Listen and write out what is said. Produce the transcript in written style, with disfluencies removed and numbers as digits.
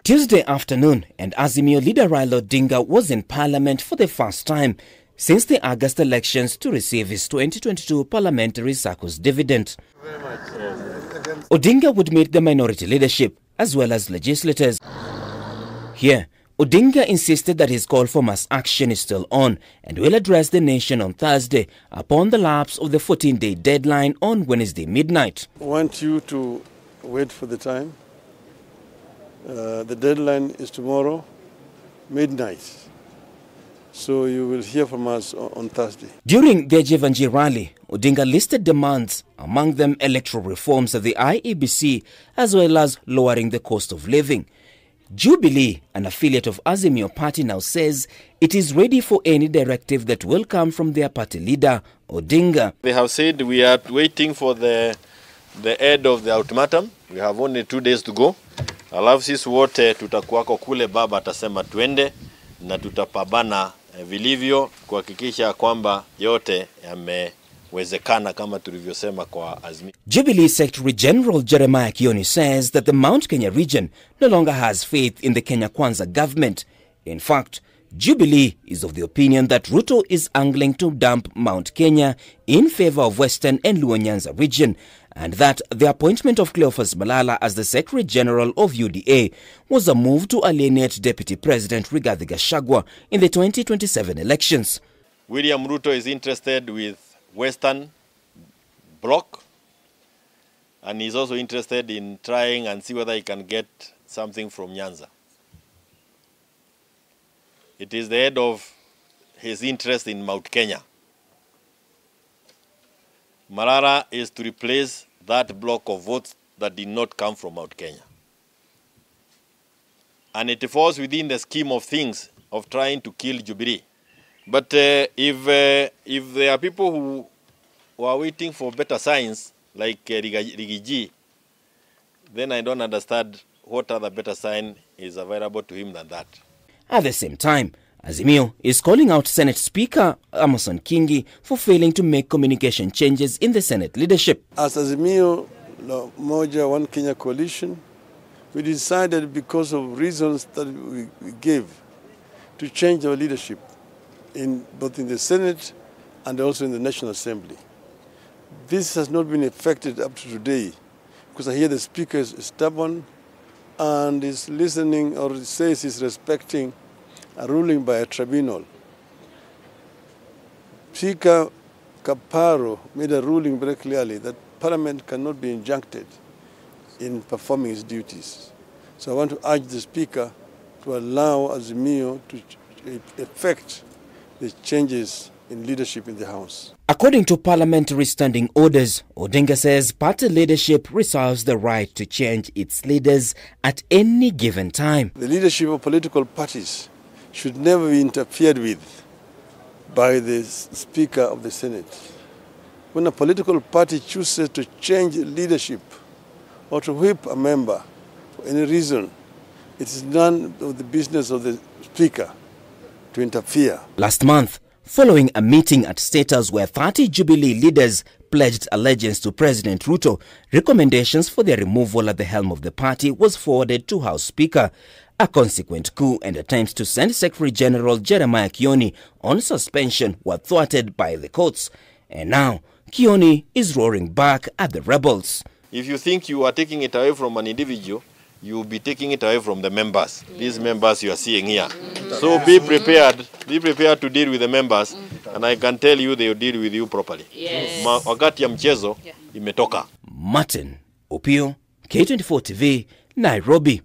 Tuesday afternoon, and Azimio leader Odinga was in Parliament for the first time since the August elections to receive his 2022 parliamentary circus dividend. Odinga would meet the minority leadership as well as legislators. Here, Odinga insisted that his call for mass action is still on and will address the nation on Thursday upon the lapse of the 14-day deadline on Wednesday midnight. I want you to wait for the time. The deadline is tomorrow, midnight. So you will hear from us on Thursday. During the Jubilee rally, Odinga listed demands, among them electoral reforms at the IEBC, as well as lowering the cost of living. Jubilee, an affiliate of Azimio party, now says it is ready for any directive that will come from their party leader, Odinga. They have said we are waiting for the end of the ultimatum. We have only 2 days to go. Alafu sisi wote tutakuwako kule, baba atasema tuende na tutapambana vilivyo kuhakikisha kwamba yote yamewezekana kama tulivyosema kwa Azimio. Jubilee Secretary General Jeremiah Kioni says that the Mount Kenya region no longer has faith in the Kenya Kwanza government. In fact, Jubilee is of the opinion that Ruto is angling to dump Mount Kenya in favor of Western and Luo Nyanza region, and that the appointment of Cleophas Malala as the Secretary General of UDA was a move to alienate Deputy President Rigathi Gachagua in the 2027 elections. William Ruto is interested with Western Bloc, and he's also interested in trying and see whether he can get something from Nyanza. It is the head of his interest in Mount Kenya. Malala is to replace that block of votes that did not come from Mount Kenya. And it falls within the scheme of things of trying to kill Jubilee. But if there are people who are waiting for better signs, like Rigiji, then I don't understand what other better sign is available to him than that. At the same time, Azimio is calling out Senate Speaker Amason Kingi for failing to make communication changes in the Senate leadership. As Azimio Moja One Kenya coalition, we decided, because of reasons that we gave, to change our leadership both in the Senate and also in the National Assembly. This has not been effected up to today because I hear the Speaker is stubborn and is listening, or says he's respecting a ruling by a tribunal. Speaker Kaparo made a ruling very clearly that Parliament cannot be injuncted in performing its duties. So I want to urge the Speaker to allow Azimio to effect the changes in leadership in the House. According to parliamentary standing orders, Odinga says party leadership reserves the right to change its leaders at any given time. The leadership of political parties should never be interfered with by the Speaker of the Senate. When a political party chooses to change leadership or to whip a member for any reason, it is none of the business of the Speaker to interfere. Last month, following a meeting at State House where 30 Jubilee leaders pledged allegiance to President Ruto, recommendations for their removal at the helm of the party was forwarded to House Speaker. A consequent coup and attempts to send Secretary General Jeremiah Kioni on suspension were thwarted by the courts. And now, Kioni is roaring back at the rebels. If you think you are taking it away from an individual, you will be taking it away from the members. These members you are seeing here. So be prepared to deal with the members, and I can tell you they will deal with you properly. Yes. Wakati ya mchezo imetoka. Martin Opio, K24 TV, Nairobi.